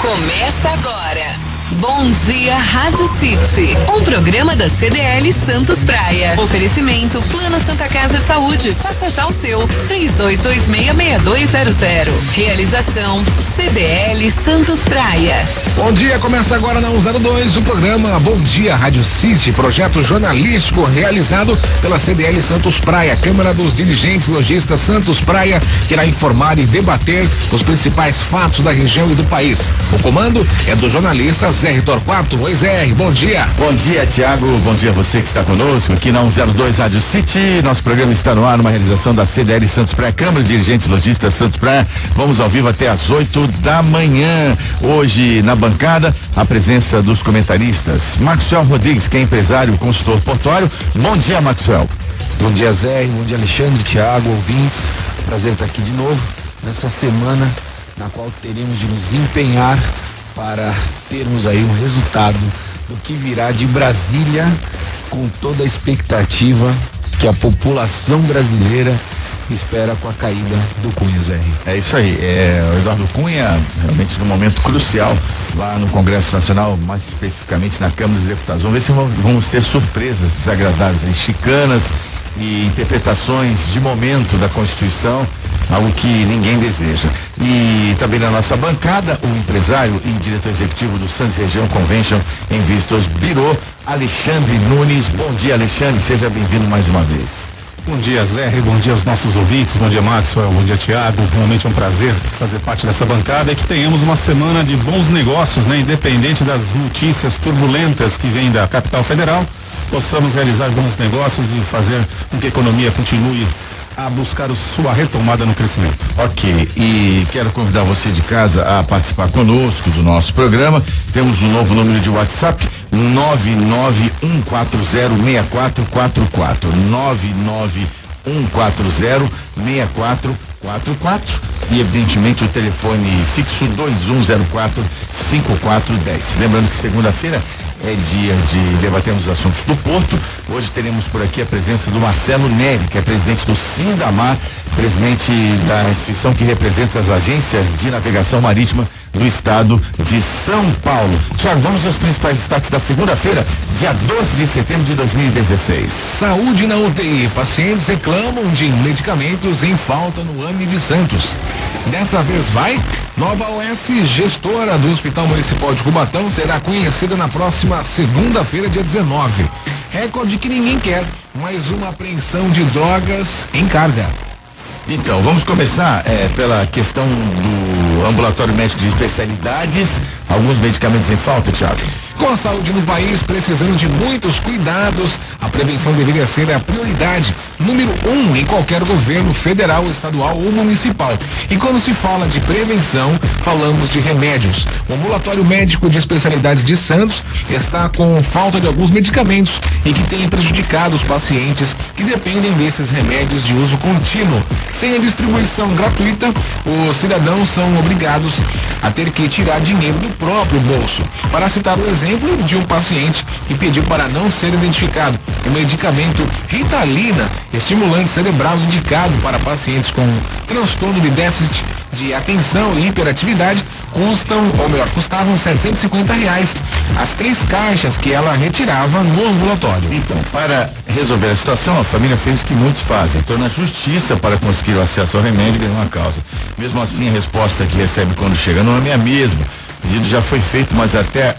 Começa agora. Bom Dia Rádio City, um programa da CDL Santos Praia. Oferecimento Plano Santa Casa Saúde. Faça já o seu. 32266200. Realização CDL Santos Praia. Bom dia, começa agora na 102 o programa Bom Dia Rádio City, projeto jornalístico realizado pela CDL Santos Praia. Câmara dos Dirigentes Lojistas Santos Praia que irá informar e debater os principais fatos da região e do país. O comando é do jornalista Zé Torquato. Oi, Zé, bom dia. Bom dia, Tiago, bom dia a você que está conosco aqui na 102 Rádio City. Nosso programa está no ar, numa realização da CDL Santos Praia, Câmara de Dirigentes Lojistas Santos Praia. Vamos ao vivo até às 8 da manhã. Hoje, na bancada, a presença dos comentaristas. Maxwell Rodrigues, que é empresário, consultor portuário. Bom dia, Maxwell. Bom dia, Zé, bom dia, Alexandre, Tiago, ouvintes. Prazer estar aqui de novo nessa semana na qual teremos de nos empenhar para termos aí um resultado do que virá de Brasília, com toda a expectativa que a população brasileira espera com a caída do Cunha, Zé. É isso aí, o Eduardo Cunha realmente num momento crucial lá no Congresso Nacional, mais especificamente na Câmara dos Deputados. Vamos ver se vamos ter surpresas desagradáveis, chicanas e interpretações de momento da Constituição, algo que ninguém deseja. E também na nossa bancada, o empresário e diretor executivo do Santos Região Convention em Vistos Birô, Alexandre Nunes. Bom dia, Alexandre, seja bem-vindo mais uma vez. Bom dia, Zé, bom dia aos nossos ouvintes, bom dia, Maxwell, bom dia, Tiago. Realmente é um prazer fazer parte dessa bancada e que tenhamos uma semana de bons negócios, né? Independente das notícias turbulentas que vêm da capital federal, possamos realizar bons negócios e fazer com que a economia continue a buscar sua retomada no crescimento. Ok, e quero convidar você de casa a participar conosco do nosso programa. Temos um novo número de WhatsApp, 991406444, 991406444, e evidentemente o telefone fixo 2104-5410. Lembrando que segunda-feira é dia de debatermos os assuntos do Porto. Hoje teremos por aqui a presença do Marcelo Neri, que é presidente do Sindamar, presidente da instituição que representa as agências de navegação marítima do estado de São Paulo. Tiago, vamos aos principais destaques da segunda-feira, dia 12 de setembro de 2016. Saúde na UTI. Pacientes reclamam de medicamentos em falta no AME de Santos. Dessa vez vai? Nova OS gestora do Hospital Municipal de Cubatão será conhecida na próxima segunda-feira, dia 19. Recorde que ninguém quer. Mais uma apreensão de drogas em carga. Então, vamos começar pela questão do ambulatório médico de especialidades. Alguns medicamentos em falta, Thiago? Com a saúde no país precisando de muitos cuidados, a prevenção deveria ser a prioridade número 1 em qualquer governo federal, estadual ou municipal. E quando se fala de prevenção, falamos de remédios. O ambulatório médico de especialidades de Santos está com falta de alguns medicamentos e que tem prejudicado os pacientes que dependem desses remédios de uso contínuo. Sem a distribuição gratuita, os cidadãos são obrigados a ter que tirar dinheiro do próprio bolso. Para citar o exemplo de um paciente que pediu para não ser identificado, o medicamento Ritalina, estimulante cerebral indicado para pacientes com transtorno de déficit de atenção e hiperatividade, custavam R$750 as 3 caixas que ela retirava no ambulatório. Então, para resolver a situação, a família fez o que muitos fazem, entrou na justiça para conseguir o acesso ao remédio e ganhar uma causa. Mesmo assim, a resposta que recebe quando chega no AME é a mesma. O pedido já foi feito, mas até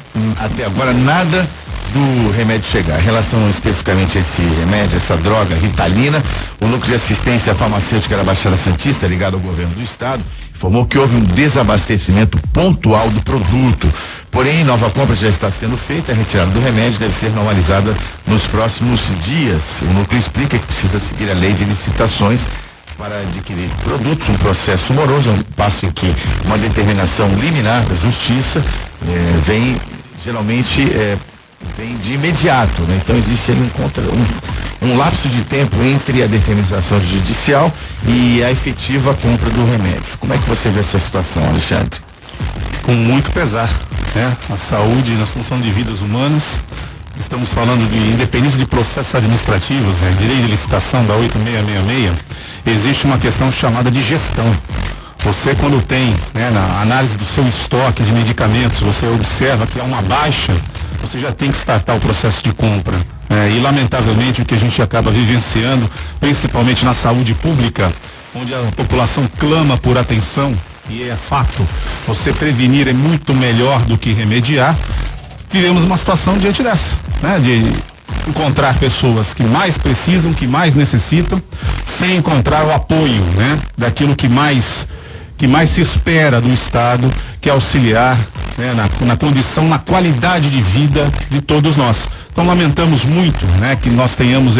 agora nada do remédio chegar. Em relação especificamente a esse remédio, essa droga, Ritalina, o Núcleo de Assistência Farmacêutica da Baixada Santista, ligado ao governo do estado, informou que houve um desabastecimento pontual do produto. Porém, nova compra já está sendo feita, a retirada do remédio deve ser normalizada nos próximos dias. O núcleo explica que precisa seguir a lei de licitações para adquirir produtos, um processo moroso, um passo em que uma determinação liminar da justiça vem de imediato, né? Então existe aí um lapso de tempo entre a determinação judicial e a efetiva compra do remédio. Como é que você vê essa situação, Alexandre? Com muito pesar, né? A saúde, nós estamos falando de vidas humanas, estamos falando de, independente de processos administrativos, né? Direito de licitação da 8666, existe uma questão chamada de gestão. Você, quando tem, né, na análise do seu estoque de medicamentos, você observa que há uma baixa, você já tem que startar o processo de compra. E lamentavelmente o que a gente acaba vivenciando, principalmente na saúde pública, onde a população clama por atenção, e é fato, você prevenir é muito melhor do que remediar. Vivemos uma situação diante dessa, né, de encontrar pessoas que mais precisam, que mais necessitam, sem encontrar o apoio, né, daquilo que mais se espera do Estado, que é auxiliar, né, na condição, na qualidade de vida de todos nós. Então lamentamos muito, né, que nós tenhamos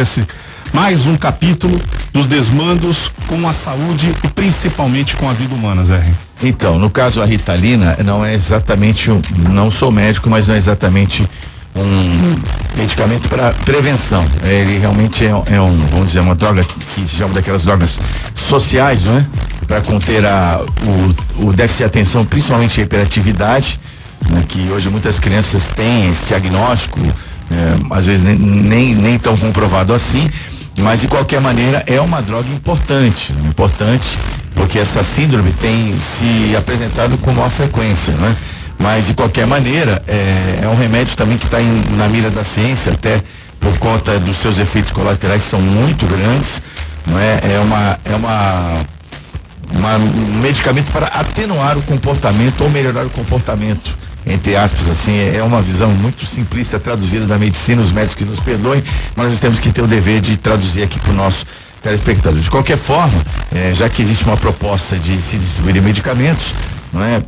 mais um capítulo dos desmandos com a saúde e principalmente com a vida humana, Zé. Então, no caso a Ritalina, não é exatamente não sou médico, mas não é exatamente um medicamento para prevenção. Ele realmente vamos dizer, uma droga que se chama daquelas drogas sociais, não é? Para conter o déficit de atenção, principalmente a hiperatividade, né? Que hoje muitas crianças têm esse diagnóstico, às vezes nem tão comprovado assim, mas de qualquer maneira é uma droga importante porque essa síndrome tem se apresentado com maior frequência, né? Mas de qualquer maneira é um remédio também que está na mira da ciência, até por conta dos seus efeitos colaterais que são muito grandes, não é? Um medicamento para atenuar o comportamento ou melhorar o comportamento, entre aspas, assim, é uma visão muito simplista traduzida da medicina, os médicos que nos perdoem, mas nós temos que ter o dever de traduzir aqui para o nosso telespectador. De qualquer forma, já que existe uma proposta de se distribuir medicamentos, não é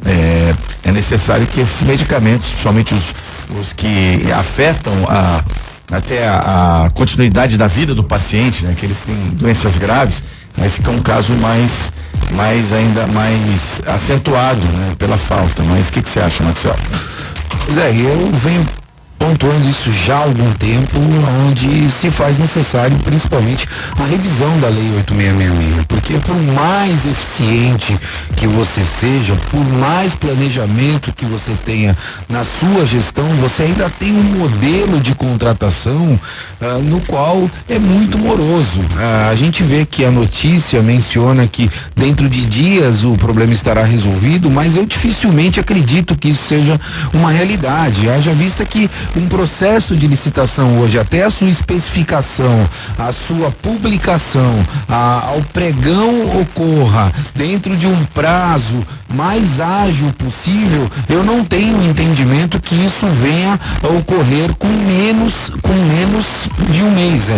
necessário que esses medicamentos, principalmente os que afetam até a continuidade da vida do paciente, né, que eles têm doenças graves, aí fica um caso ainda mais acentuado, né, pela falta. Mas o que você acha, Maxwell? Zé, eu venho pontuando isso já há algum tempo, onde se faz necessário principalmente a revisão da Lei 8666, porque por mais eficiente que você seja, por mais planejamento que você tenha na sua gestão, você ainda tem um modelo de contratação no qual é muito moroso. A gente vê que a notícia menciona que dentro de dias o problema estará resolvido, mas eu dificilmente acredito que isso seja uma realidade, haja vista que um processo de licitação hoje, até a sua especificação, a sua publicação, ao pregão ocorra dentro de um prazo mais ágil possível, eu não tenho entendimento que isso venha a ocorrer com menos de um mês,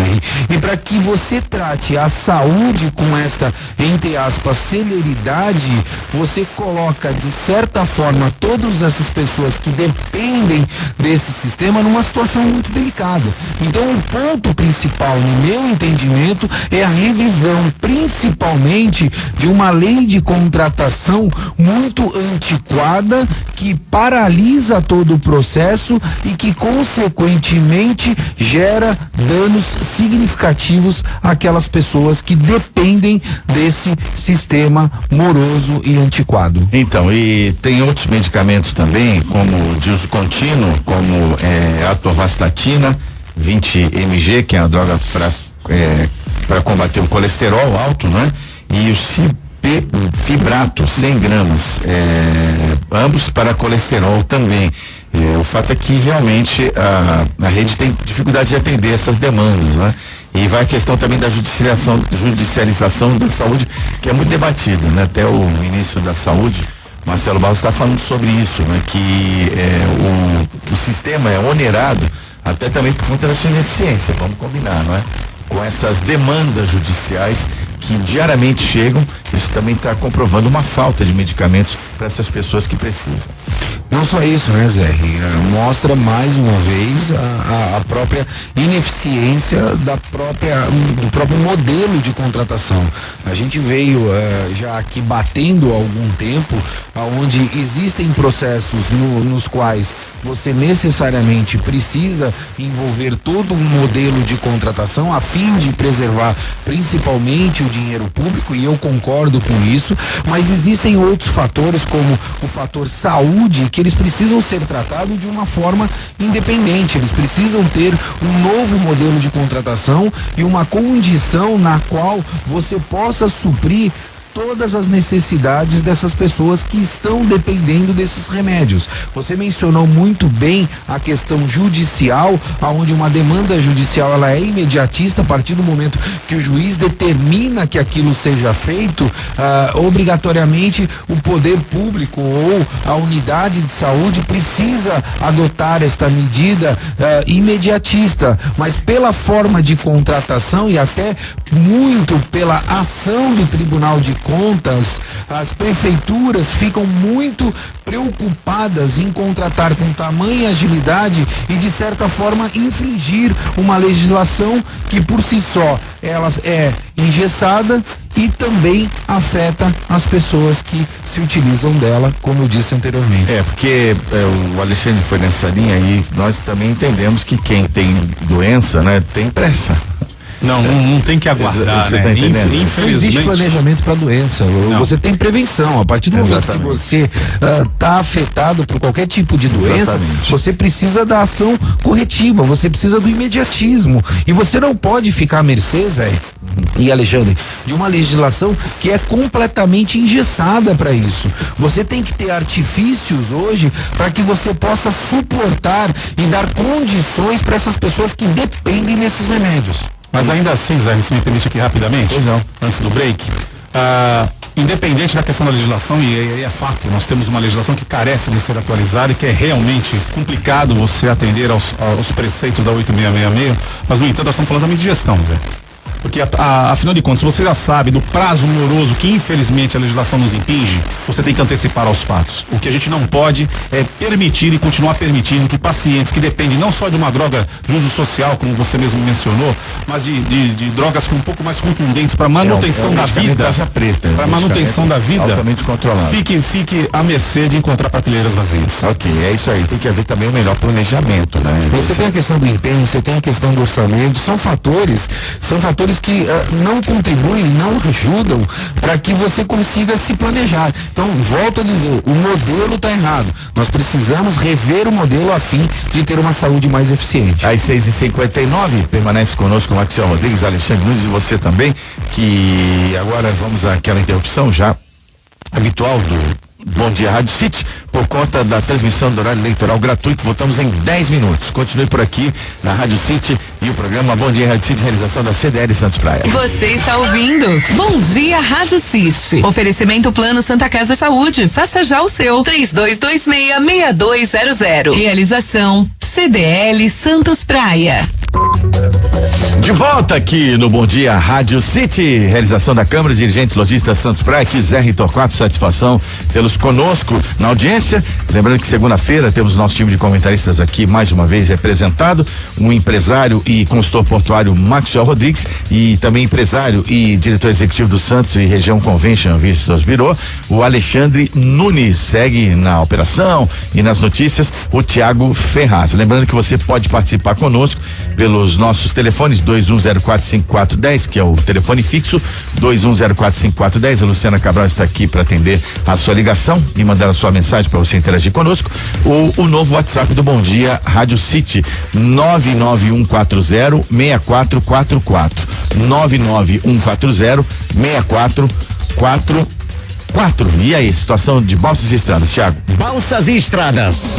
E para que você trate a saúde com esta, entre aspas, celeridade, você coloca de certa forma todas essas pessoas que dependem desse sistema numa situação muito delicada. Então o ponto principal, no meu entendimento, é a revisão principalmente de uma lei de contratação muito antiquada, que paralisa todo o processo e que consequentemente gera danos significativos àquelas pessoas que dependem desse sistema moroso e antiquado. Então, e tem outros medicamentos também, como de uso contínuo, como a atorvastatina 20 mg, que é uma droga para combater o colesterol alto, né? E o fibrato 100 gramas, ambos para colesterol também. O fato é que realmente a rede tem dificuldade de atender essas demandas, né? E vai a questão também da judicialização da saúde, que é muito debatida, né? Até o ministro da Saúde, Marcelo Barros, está falando sobre isso, né? Que o sistema é onerado até também por conta da sua ineficiência, vamos combinar, não é? Com essas demandas judiciais que diariamente chegam, isso também está comprovando uma falta de medicamentos para essas pessoas que precisam. Não só isso, né, Zé? Mostra mais uma vez a própria ineficiência do próprio modelo de contratação. A gente veio já aqui batendo há algum tempo, onde existem processos nos quais você necessariamente precisa envolver todo um modelo de contratação a fim de preservar principalmente o dinheiro público, e eu concordo com isso, mas existem outros fatores, como o fator saúde, que eles precisam ser tratados de uma forma independente. Eles precisam ter um novo modelo de contratação e uma condição na qual você possa suprir todas as necessidades dessas pessoas que estão dependendo desses remédios. Você mencionou muito bem a questão judicial, onde uma demanda judicial ela é imediatista a partir do momento que o juiz determina que aquilo seja feito, obrigatoriamente o poder público ou a unidade de saúde precisa adotar esta medida imediatista, mas pela forma de contratação e até muito pela ação do Tribunal de Contas, as prefeituras ficam muito preocupadas em contratar com tamanha agilidade e de certa forma infringir uma legislação que por si só ela é engessada e também afeta as pessoas que se utilizam dela, como eu disse anteriormente. Porque o Alexandre foi nessa linha e nós também entendemos que quem tem doença, né, tem pressa. Não tem que aguardar, né? Tá Infelizmente. Não existe planejamento para doença. Você tem prevenção. A partir do momento que você está afetado por qualquer tipo de doença, você precisa da ação corretiva, você precisa do imediatismo. E você não pode ficar à mercê, Zé e Alexandre, de uma legislação que é completamente engessada para isso. Você tem que ter artifícios hoje para que você possa suportar e dar condições para essas pessoas que dependem desses remédios. Mas ainda assim, Zé, se me permite aqui rapidamente, antes do break, independente da questão da legislação, e aí é fato, nós temos uma legislação que carece de ser atualizada e que é realmente complicado você atender aos preceitos da 8666, mas no entanto nós estamos falando também de gestão, Zé. Porque afinal de contas, se você já sabe do prazo moroso que infelizmente a legislação nos impinge, você tem que antecipar aos fatos. O que a gente não pode é permitir e continuar permitindo que pacientes que dependem não só de uma droga de uso social, como você mesmo mencionou, mas de drogas um pouco mais contundentes para manutenção da vida, para manutenção da vida, altamente controlado. Fique à mercê de encontrar prateleiras vazias. Ok, é isso aí. Tem que haver também o melhor planejamento, né? Você tem a questão do empenho, você tem a questão do orçamento, são fatores que não contribuem, não ajudam para que você consiga se planejar. Então, volto a dizer, o modelo está errado. Nós precisamos rever o modelo a fim de ter uma saúde mais eficiente. Às 6h59, permanece conosco o Maxwell Rodrigues, Alexandre Nunes e você também, que agora vamos àquela interrupção já habitual do Bom Dia Rádio City, por conta da transmissão do horário eleitoral gratuito. Voltamos em 10 minutos. Continue por aqui na Rádio City e o programa Bom Dia Rádio City, realização da CDL Santos Praia. Você está ouvindo Bom Dia Rádio City. Oferecimento Plano Santa Casa Saúde. Faça já o seu. 3226-6200. Realização CDL Santos Praia. De volta aqui no Bom Dia Rádio City, realização da Câmara de Dirigentes Lojistas Santos Praia, aqui Zé Torquato, satisfação tê-los conosco na audiência. Lembrando que segunda-feira temos nosso time de comentaristas aqui mais uma vez representado, um empresário e consultor portuário Maxwell Rodrigues e também empresário e diretor executivo do Santos e Região Convention Vistos Bureau, o Alexandre Nunes. Segue na operação e nas notícias o Tiago Ferraz. Lembrando que você pode participar conosco pelos nossos telefones 21045410, que é o telefone fixo, 21045410. A Luciana Cabral está aqui para atender a sua ligação e mandar a sua mensagem para você interagir conosco, ou o novo WhatsApp do Bom Dia Rádio City, 99140-6444, 99140-6444. E aí, situação de Balsas e Estradas, Thiago? Balsas e Estradas.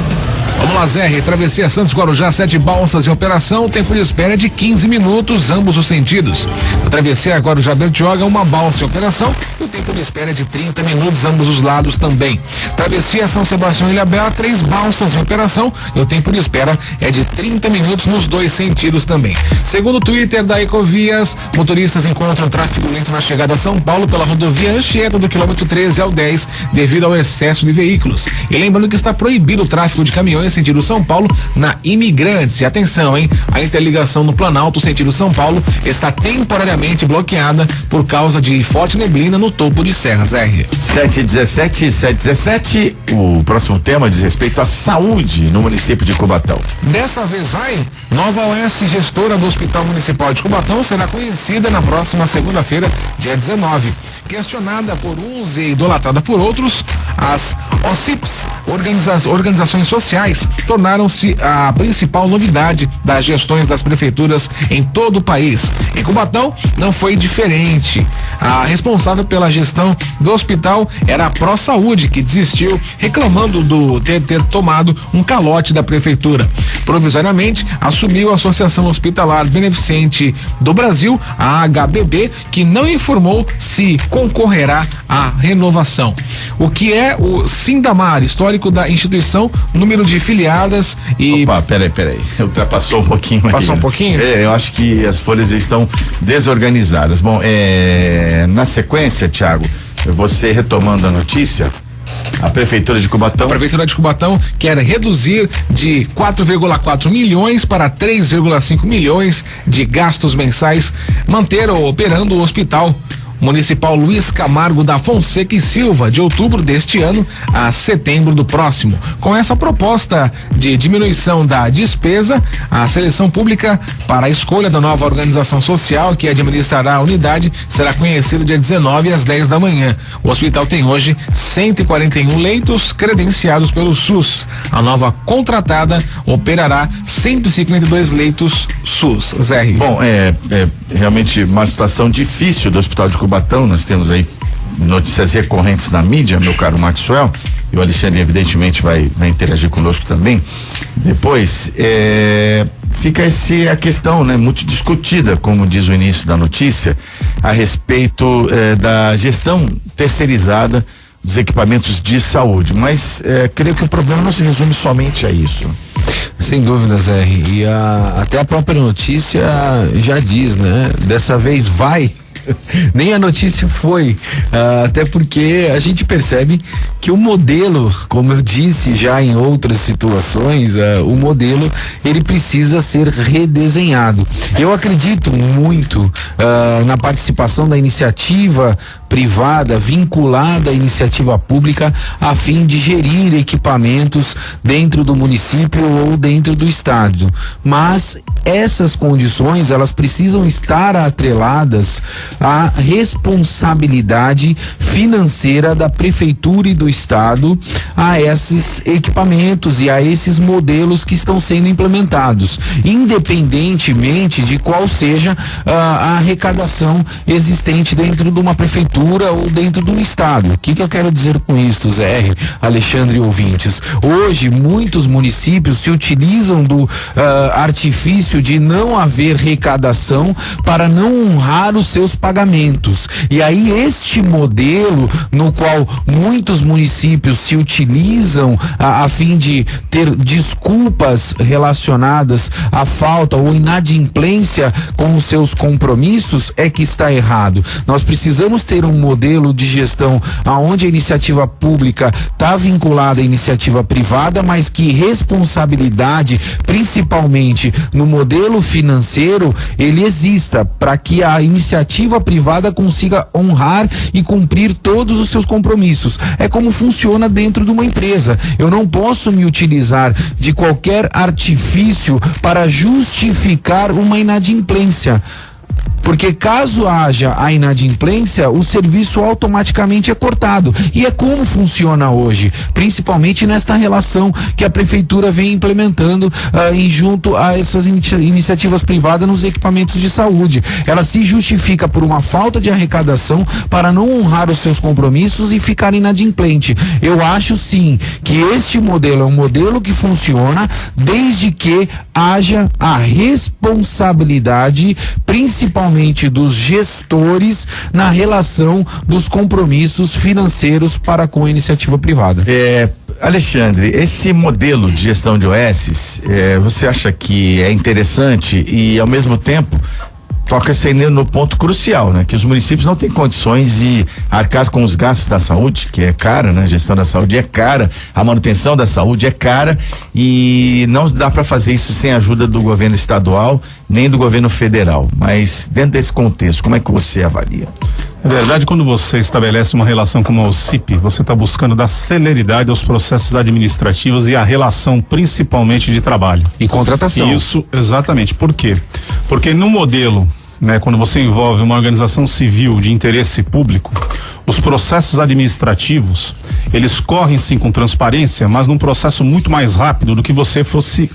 Vamos lá, Zé. Travessia Santos Guarujá, 7 balsas em operação. O tempo de espera é de 15 minutos, ambos os sentidos. A travessia Guarujá Bertioga, uma balsa em operação. E o tempo de espera é de 30 minutos, ambos os lados também. Travessia São Sebastião e Ilhabela, 3 balsas em operação. E o tempo de espera é de 30 minutos nos dois sentidos também. Segundo o Twitter da Ecovias, motoristas encontram tráfego lento na chegada a São Paulo pela rodovia Anchieta do quilômetro 13 ao 10, devido ao excesso de veículos. E lembrando que está proibido o tráfego de caminhões sentido São Paulo na Imigrantes. E atenção, hein? A interligação no Planalto sentido São Paulo está temporariamente bloqueada por causa de forte neblina no topo de Serras R. 717. O próximo tema diz respeito à saúde no município de Cubatão. Dessa vez vai. Nova OS, gestora do Hospital Municipal de Cubatão, será conhecida na próxima segunda-feira, dia 19. Questionada por uns e idolatrada por outros, as OCIPs organizações sociais tornaram-se a principal novidade das gestões das prefeituras em todo o país. Em Cubatão não foi diferente. A responsável pela gestão do hospital era a ProSaúde, que desistiu, reclamando de ter tomado um calote da prefeitura. Provisoriamente assumiu a Associação Hospitalar Beneficente do Brasil, a HBB, que não informou se concorrerá à renovação. O que é o Sindamar, histórico da instituição, número de filiadas e... Opa, peraí, ultrapassou um pouquinho. Passou um pouquinho? Eu acho que as folhas estão desorganizadas. Bom, na sequência, Thiago, você retomando a notícia, a Prefeitura de Cubatão. A Prefeitura de Cubatão quer reduzir de 4,4 milhões para 3,5 milhões de gastos mensais, manter operando o Hospital Municipal Luiz Camargo da Fonseca e Silva, de outubro deste ano a setembro do próximo. Com essa proposta de diminuição da despesa, a seleção pública para a escolha da nova organização social que administrará a unidade será conhecida dia 19 às 10 da manhã. O hospital tem hoje 141 leitos credenciados pelo SUS. A nova contratada operará 152 leitos SUS. Zé. Bom, realmente uma situação difícil do Hospital de Cubatão. Nós temos aí notícias recorrentes na mídia, meu caro Maxwell, e o Alexandre evidentemente vai interagir conosco também. Depois, fica a questão, né, muito discutida, como diz o início da notícia, a respeito da gestão terceirizada dos equipamentos de saúde, mas creio que o problema não se resume somente a isso. Sem dúvidas, R. E até a própria notícia já diz, né? Dessa vez vai. Nem a notícia foi, até porque a gente percebe que o modelo, como eu disse já em outras situações, o modelo ele precisa ser redesenhado. Eu acredito muito na participação da iniciativa privada vinculada à iniciativa pública a fim de gerir equipamentos dentro do município ou dentro do estado, mas essas condições elas precisam estar atreladas à responsabilidade financeira da prefeitura e do estado a esses equipamentos e a esses modelos que estão sendo implementados, independentemente de qual seja a arrecadação existente dentro de uma prefeitura ou dentro de um estado. O que eu quero dizer com isso, Zé, Alexandre e ouvintes? Hoje muitos municípios se utilizam do artifício de não haver arrecadação para não honrar os seus pagamentos. E aí este modelo no qual muitos municípios se utilizam a fim de ter desculpas relacionadas à falta ou inadimplência com os seus compromissos é que está errado. Nós precisamos ter um modelo de gestão aonde a iniciativa pública está vinculada à iniciativa privada, mas que responsabilidade, principalmente no modelo financeiro, ele exista para que a iniciativa privada consiga honrar e cumprir todos os seus compromissos. É como funciona dentro de uma empresa. Eu não posso me utilizar de qualquer artifício para justificar uma inadimplência. Porque caso haja a inadimplência, o serviço automaticamente é cortado. E é como funciona hoje, principalmente nesta relação que a prefeitura vem implementando em junto a essas iniciativas privadas nos equipamentos de saúde. Ela se justifica por uma falta de arrecadação para não honrar os seus compromissos e ficar inadimplente. Eu acho sim que este modelo é um modelo que funciona desde que haja a responsabilidade, principalmente dos gestores na relação dos compromissos financeiros para com a iniciativa privada. Alexandre, esse modelo de gestão de OS, você acha que é interessante e ao mesmo tempo toca-se no ponto crucial, né? Que os municípios não têm condições de arcar com os gastos da saúde, que é cara, né? A gestão da saúde é cara, a manutenção da saúde é cara e não dá para fazer isso sem a ajuda do governo estadual nem do governo federal. Mas dentro desse contexto, como é que você avalia? Na verdade, quando você estabelece uma relação com o CIP, você está buscando dar celeridade aos processos administrativos e à relação principalmente de trabalho. E contratação. Isso, exatamente. Por quê? Porque no modelo né, quando você envolve uma organização civil de interesse público, os processos administrativos, eles correm sim com transparência, mas num processo muito mais rápido do que você fosse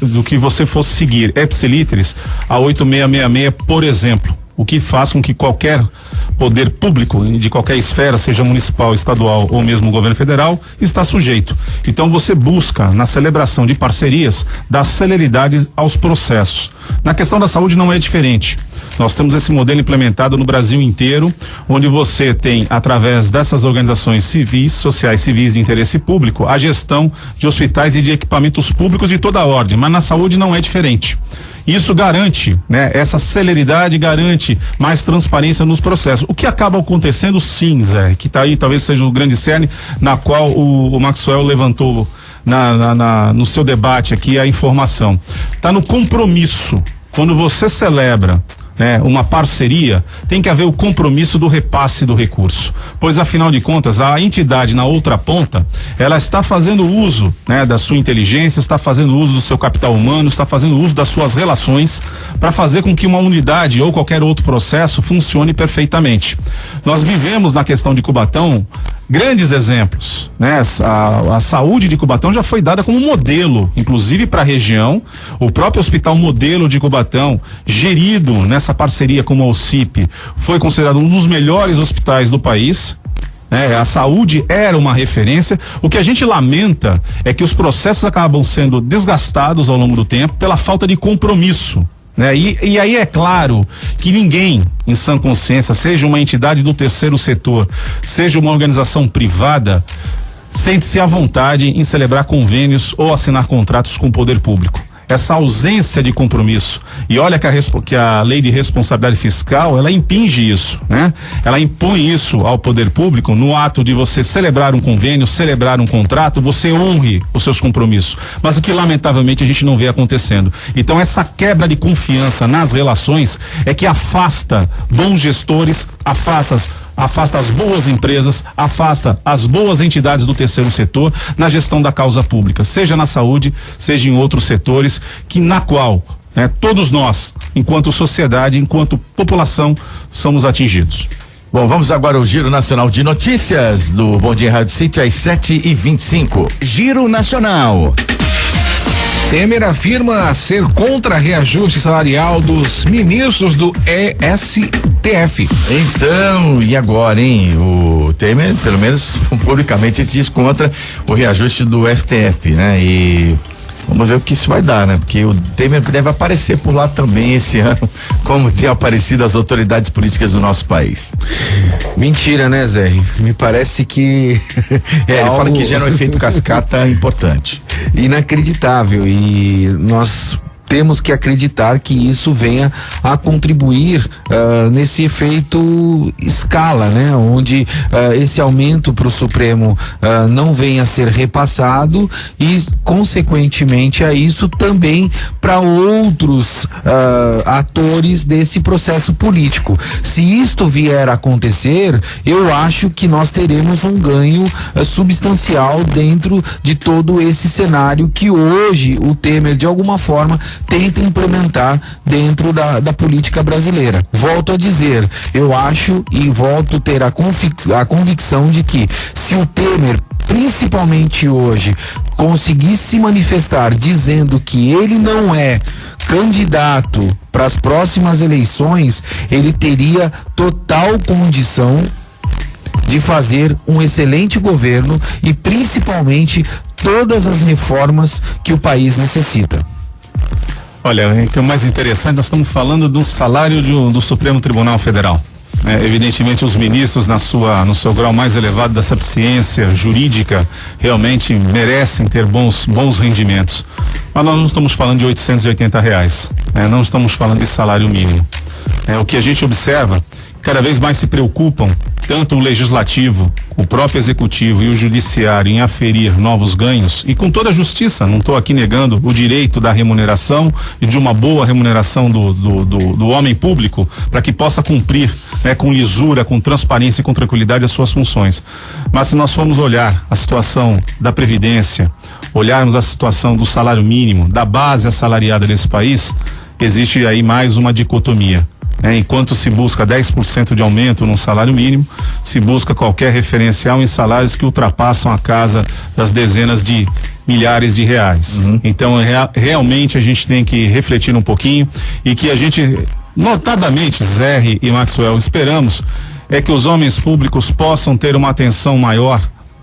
seguir ipsiliteris a 8666, por exemplo. O que faz com que qualquer poder público de qualquer esfera, seja municipal, estadual ou mesmo o governo federal, está sujeito. Então você busca, na celebração de parcerias, dar celeridade aos processos. Na questão da saúde não é diferente. Nós temos esse modelo implementado no Brasil inteiro, onde você tem, através dessas organizações civis, sociais civis de interesse público, a gestão de hospitais e de equipamentos públicos de toda a ordem, mas na saúde não é diferente. Isso garante, né? Essa celeridade garante mais transparência nos processos. O que acaba acontecendo, sim, Zé, que tá aí, talvez seja o grande cerne na qual o Maxwell levantou no seu debate aqui, a informação. Tá no compromisso. Quando você celebra, né, uma parceria, tem que haver o compromisso do repasse do recurso, pois afinal de contas a entidade na outra ponta, ela está fazendo uso, né, da sua inteligência, está fazendo uso do seu capital humano, está fazendo uso das suas relações para fazer com que uma unidade ou qualquer outro processo funcione perfeitamente. Nós vivemos na questão de Cubatão grandes exemplos, né? A saúde de Cubatão já foi dada como modelo, inclusive para a região. O próprio Hospital Modelo de Cubatão, gerido nessa parceria com a OCIP, foi considerado um dos melhores hospitais do país. A saúde era uma referência. O que a gente lamenta é que os processos acabam sendo desgastados ao longo do tempo pela falta de compromisso. Né? E aí é claro que ninguém em sã consciência, seja uma entidade do terceiro setor, seja uma organização privada, sente-se à vontade em celebrar convênios ou assinar contratos com o poder público. Essa ausência de compromisso, e olha que a lei de responsabilidade fiscal, ela impinge isso, né? Ela impõe isso ao poder público no ato de você celebrar um convênio, celebrar um contrato, você honre os seus compromissos, mas o que lamentavelmente a gente não vê acontecendo. Então essa quebra de confiança nas relações é que afasta bons gestores, afasta as boas empresas, afasta as boas entidades do terceiro setor na gestão da causa pública, seja na saúde, seja em outros setores, na qual, né, todos nós, enquanto sociedade, enquanto população, somos atingidos. Bom, vamos agora ao Giro Nacional de Notícias do Bom Dia Rádio City às 7h25. Giro Nacional. Temer afirma ser contra reajuste salarial dos ministros do STF. Então, e agora, hein? O Temer, pelo menos publicamente, diz contra o reajuste do STF, né? E vamos ver o que isso vai dar, né? Porque o Temer deve aparecer por lá também esse ano, como tem aparecido as autoridades políticas do nosso país. Mentira, né, Zé? Me parece que ele fala que gera um efeito cascata importante. Inacreditável, e nós temos que acreditar que isso venha a contribuir nesse efeito escala, né? Onde esse aumento para o Supremo não venha a ser repassado e, consequentemente a isso, também para outros atores desse processo político. Se isto vier a acontecer, eu acho que nós teremos um ganho substancial dentro de todo esse cenário que hoje o Temer, de alguma forma, tenta implementar dentro da política brasileira. Volto a dizer, eu acho e volto a ter a convicção de que se o Temer, principalmente hoje, conseguir se manifestar dizendo que ele não é candidato para as próximas eleições, ele teria total condição de fazer um excelente governo e principalmente todas as reformas que o país necessita. Olha, o que é mais interessante, nós estamos falando do salário do Supremo Tribunal Federal. Evidentemente os ministros no seu grau mais elevado da sapiência jurídica realmente merecem ter bons rendimentos, mas nós não estamos falando de R$880, não estamos falando de salário mínimo. O que a gente observa, cada vez mais se preocupam tanto o legislativo, o próprio executivo e o judiciário em aferir novos ganhos, e com toda a justiça, não estou aqui negando o direito da remuneração e de uma boa remuneração do homem público, para que possa cumprir, com lisura, com transparência e com tranquilidade as suas funções. Mas se nós formos olhar a situação da Previdência, olharmos a situação do salário mínimo, da base assalariada desse país, existe aí mais uma dicotomia. Enquanto se busca 10% de aumento no salário mínimo, se busca qualquer referencial em salários que ultrapassam a casa das dezenas de milhares de reais. Então, realmente a gente tem que refletir um pouquinho e que a gente, notadamente, Zé e Maxwell, esperamos é que os homens públicos possam ter uma atenção maior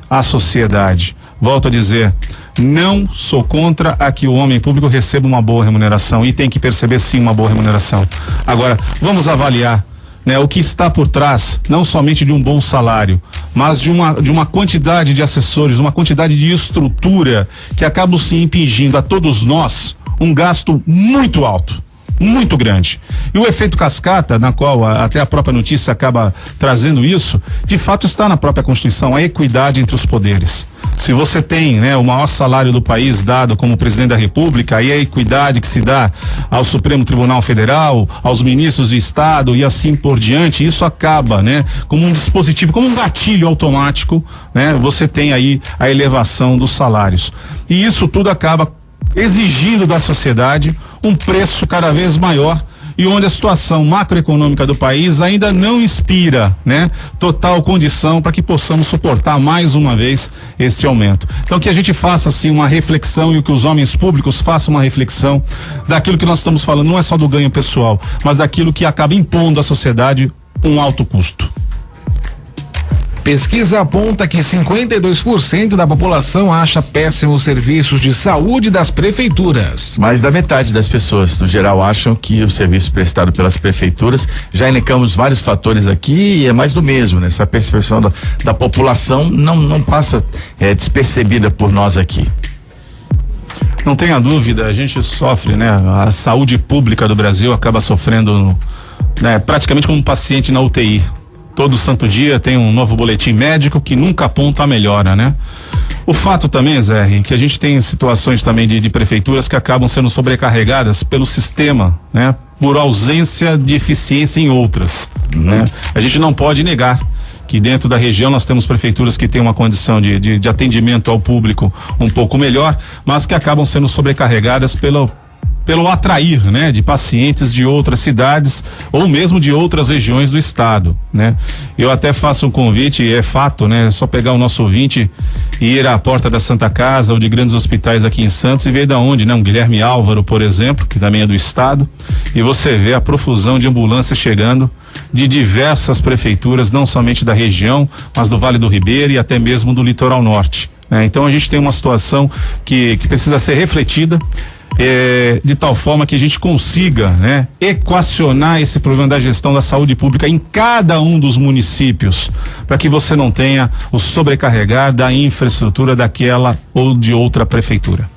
à sociedade. Volto a dizer, não sou contra a que o homem público receba uma boa remuneração e tem que perceber sim uma boa remuneração. Agora, vamos avaliar, né, o que está por trás, não somente de um bom salário, mas de uma quantidade de assessores, uma quantidade de estrutura que acabam se impingindo a todos nós um gasto muito alto, muito grande. E o efeito cascata, na qual até a própria notícia acaba trazendo isso, de fato está na própria Constituição, a equidade entre os poderes. Se você tem, né, o maior salário do país dado como presidente da República, aí a equidade que se dá ao Supremo Tribunal Federal, aos ministros de Estado e assim por diante, isso acaba, né, como um dispositivo, como um gatilho automático, né, você tem aí a elevação dos salários. E isso tudo acaba exigindo da sociedade um preço cada vez maior e onde a situação macroeconômica do país ainda não inspira, né, total condição para que possamos suportar mais uma vez esse aumento. Então que a gente faça assim uma reflexão e que os homens públicos façam uma reflexão daquilo que nós estamos falando, não é só do ganho pessoal, mas daquilo que acaba impondo à sociedade um alto custo. Pesquisa aponta que 52% da população acha péssimos serviços de saúde das prefeituras. Mais da metade das pessoas, no geral, acham que o serviço prestado pelas prefeituras, já elencamos vários fatores aqui e é mais do mesmo, né? Essa percepção da população não passa despercebida por nós aqui. Não tenha dúvida, a gente sofre, né? A saúde pública do Brasil acaba sofrendo, né, praticamente como um paciente na UTI. Todo santo dia tem um novo boletim médico que nunca aponta a melhora, né? O fato também, Zé, que a gente tem situações também de prefeituras que acabam sendo sobrecarregadas pelo sistema, né? Por ausência de eficiência em outras, né? A gente não pode negar que dentro da região nós temos prefeituras que têm uma condição de atendimento ao público um pouco melhor, mas que acabam sendo sobrecarregadas pelo atrair, né, de pacientes de outras cidades ou mesmo de outras regiões do estado, né? Eu até faço um convite, é fato, né? É só pegar o nosso ouvinte e ir à porta da Santa Casa ou de grandes hospitais aqui em Santos e ver da onde, né? Um Guilherme Álvaro, por exemplo, que também é do estado, e você vê a profusão de ambulâncias chegando de diversas prefeituras, não somente da região, mas do Vale do Ribeira e até mesmo do Litoral Norte, né? Então a gente tem uma situação que precisa ser refletida, de tal forma que a gente consiga, né, equacionar esse problema da gestão da saúde pública em cada um dos municípios, para que você não tenha o sobrecarregar da infraestrutura daquela ou de outra prefeitura.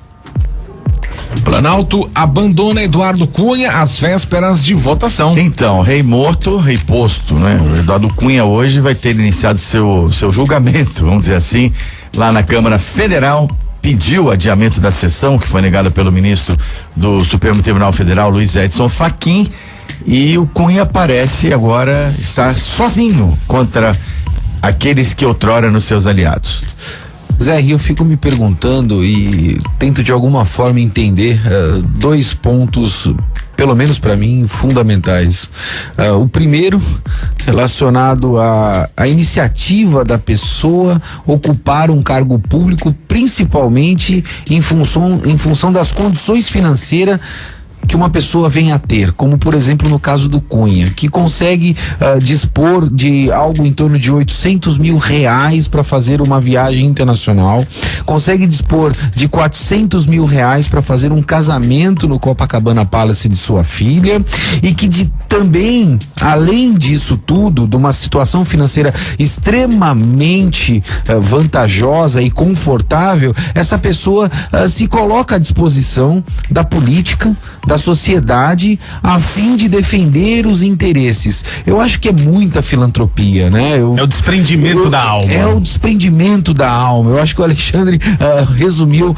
Planalto abandona Eduardo Cunha às vésperas de votação. Então, rei morto, rei posto, né? O Eduardo Cunha hoje vai ter iniciado seu julgamento, vamos dizer assim, lá na Câmara Federal. Pediu adiamento da sessão, que foi negada pelo ministro do Supremo Tribunal Federal, Luiz Edson Fachin, e o Cunha parece agora estar sozinho contra aqueles que outrora eram seus aliados. Zé, eu fico me perguntando e tento de alguma forma entender dois pontos, pelo menos para mim, fundamentais. O primeiro, relacionado à iniciativa da pessoa ocupar um cargo público, principalmente em função das condições financeiras que uma pessoa vem a ter, como por exemplo no caso do Cunha, que consegue dispor de algo em torno de R$800 mil para fazer uma viagem internacional, consegue dispor de R$400 mil para fazer um casamento no Copacabana Palace de sua filha, e que também, além disso tudo, de uma situação financeira extremamente vantajosa e confortável, essa pessoa se coloca à disposição da política, da sociedade, a fim de defender os interesses. Eu acho que é muita filantropia, né? É o desprendimento da alma. É o desprendimento da alma. Eu acho que o Alexandre resumiu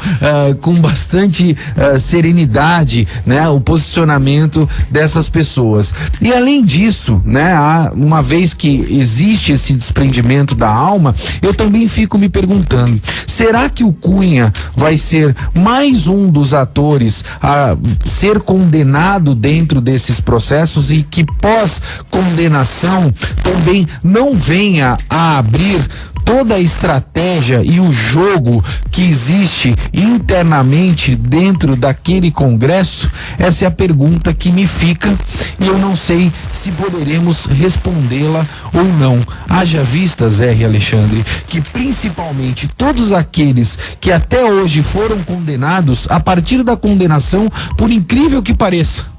com bastante serenidade, né, o posicionamento dessas pessoas. E além disso, né, uma vez que existe esse desprendimento da alma, eu também fico me perguntando, será que o Cunha vai ser mais um dos atores a ser condenado dentro desses processos e que pós-condenação também não venha a abrir toda a estratégia e o jogo que existe internamente dentro daquele Congresso? Essa é a pergunta que me fica e eu não sei se poderemos respondê-la ou não. Haja vista, Zé e Alexandre, que principalmente todos aqueles que até hoje foram condenados, a partir da condenação, por incrível que pareça,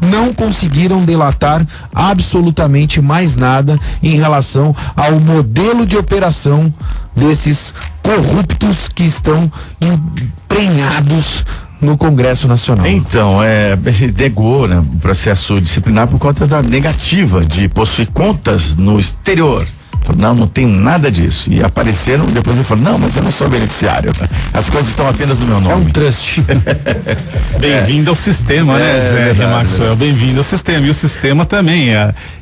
não conseguiram delatar absolutamente mais nada em relação ao modelo de operação desses corruptos que estão emprenhados no Congresso Nacional. Então, ele negou, né, o processo disciplinar por conta da negativa de possuir contas no exterior. Falou, não tenho nada disso. E apareceram, depois ele falou, não, mas eu não sou beneficiário. As coisas estão apenas no meu nome. É um trust. Bem-vindo ao sistema, né, Zé Maxwell? Bem-vindo ao sistema. E o sistema também,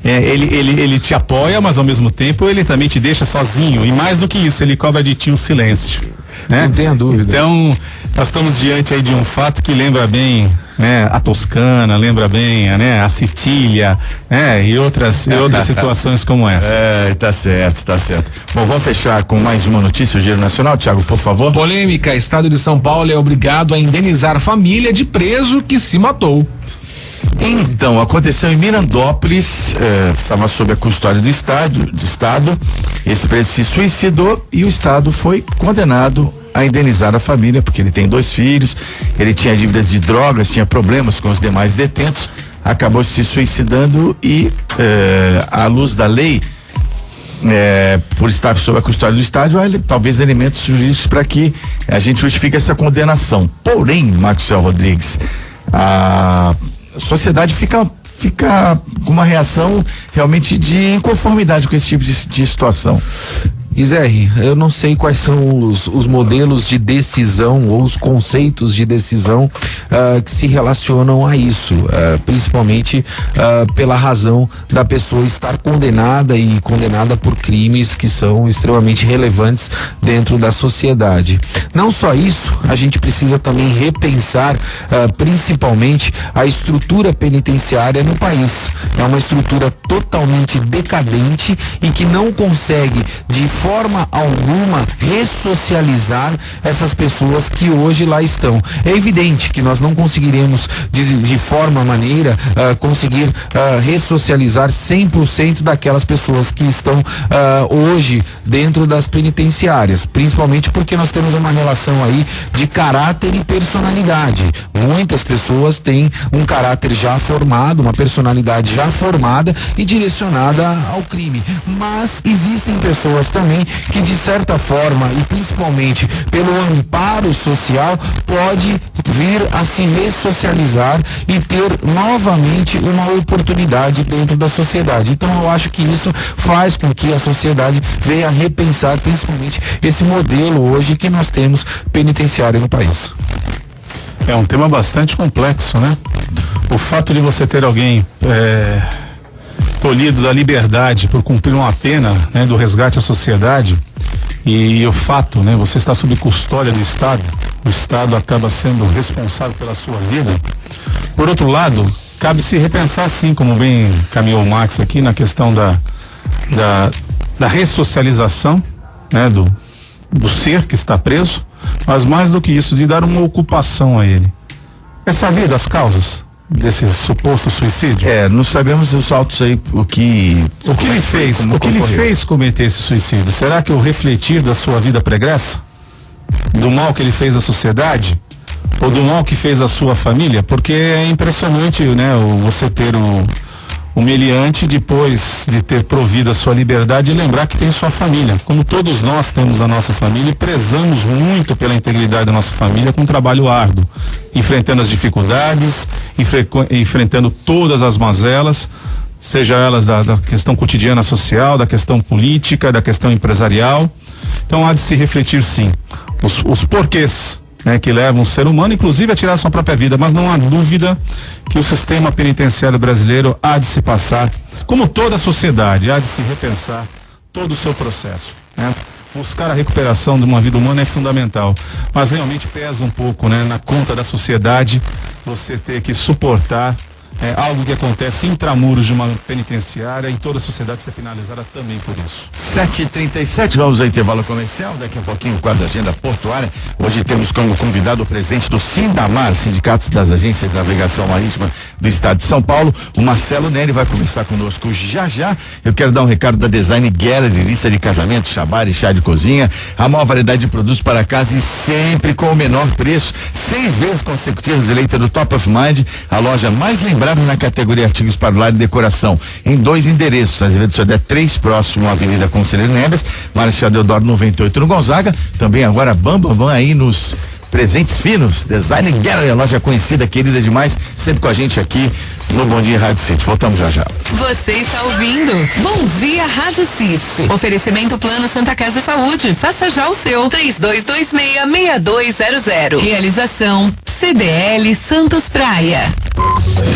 ele te apoia, mas ao mesmo tempo ele também te deixa sozinho. E mais do que isso, ele cobra de ti o silêncio. Né? Não tenha dúvida. Então, nós estamos diante aí de um fato que lembra bem, né, a Toscana, lembra bem, né, a Sicília, né, e outras situações como essa. Tá certo. Bom, vamos fechar com mais uma notícia, o Giro Nacional, Thiago, por favor. Polêmica, Estado de São Paulo é obrigado a indenizar família de preso que se matou. Então, aconteceu em Mirandópolis, estava sob a custódia do Estado, esse preso se suicidou e o Estado foi condenado a indenizar a família, porque ele tem 2 filhos, ele tinha dívidas de drogas, tinha problemas com os demais detentos, acabou se suicidando e, à luz da lei, por estar sob a custódia do Estado, há talvez elementos jurídicos para que a gente justifique essa condenação. Porém, Maxwell Rodrigues, a sociedade fica com uma reação realmente de inconformidade com esse tipo de situação. Isé, eu não sei quais são os modelos de decisão ou os conceitos de decisão que se relacionam a isso, principalmente pela razão da pessoa estar condenada e condenada por crimes que são extremamente relevantes dentro da sociedade. Não só isso, a gente precisa também repensar principalmente a estrutura penitenciária no país. É uma estrutura totalmente decadente e que não consegue de forma alguma ressocializar essas pessoas que hoje lá estão. É evidente que nós não conseguiremos de forma maneira conseguir ressocializar 100% daquelas pessoas que estão hoje dentro das penitenciárias, principalmente porque nós temos uma relação aí de caráter e personalidade. Muitas pessoas têm um caráter já formado, uma personalidade já formada e direcionada ao crime, mas existem pessoas também que de certa forma e principalmente pelo amparo social pode vir a se ressocializar e ter novamente uma oportunidade dentro da sociedade. Então eu acho que isso faz com que a sociedade venha a repensar principalmente esse modelo hoje que nós temos penitenciário no país. É um tema bastante complexo, né? O fato de você ter alguém tolhido da liberdade por cumprir uma pena, né, do resgate à sociedade, e o fato, né, você está sob custódia do Estado, o Estado acaba sendo responsável pela sua vida. Por outro lado, cabe se repensar, sim, como bem caminhou o Max aqui, na questão da ressocialização, né, do ser que está preso, mas mais do que isso, de dar uma ocupação a ele. É saber das causas desse suposto suicídio? Não sabemos os autos aí, o que ele fez cometer esse suicídio. Será que o refletir da sua vida pregressa? Do mal que ele fez à sociedade? Ou do mal que fez à sua família? Porque é impressionante, né, você ter o meliante, depois de ter provido a sua liberdade, e lembrar que tem sua família. Como todos nós temos a nossa família e prezamos muito pela integridade da nossa família com um trabalho árduo, enfrentando as dificuldades, enfrentando todas as mazelas, seja elas da questão cotidiana social, da questão política, da questão empresarial. Então há de se refletir, sim, os porquês, né, que levam o ser humano, inclusive, a tirar a sua própria vida, mas não há dúvida que o sistema penitenciário brasileiro há de se passar, como toda a sociedade, há de se repensar todo o seu processo, né? buscar a recuperação de uma vida humana é fundamental, mas realmente pesa um pouco, né, na conta da sociedade, você ter que suportar algo que acontece intramuros de uma penitenciária, em toda a sociedade ser penalizada também por isso. 7h37, vamos ao intervalo comercial, daqui a pouquinho o quadro da Agenda Portuária. Hoje temos como convidado o presidente do Sindamar, Sindicato das Agências de Navegação Marítima do Estado de São Paulo, o Marcelo Neri, vai conversar conosco já. Eu quero dar um recado da Design Gallery, lista de casamento, chabar e chá de cozinha, a maior variedade de produtos para casa e sempre com o menor preço, 6 vezes consecutivas eleita do Top of Mind, a loja mais lembrada na categoria artigos para o lar e decoração, em 2 endereços, Azevedo Sodré 3, próximo à Avenida Conselheiro Neves, Marechal Deodoro 98 no Gonzaga, também agora Bambam aí nos presentes finos, Design Gallery, a loja conhecida, querida demais, sempre com a gente aqui no Bom Dia Rádio City. Voltamos já. Você está ouvindo Bom Dia Rádio City. Oferecimento Plano Santa Casa Saúde. Faça já o seu. 3226-6200. Realização CDL Santos Praia.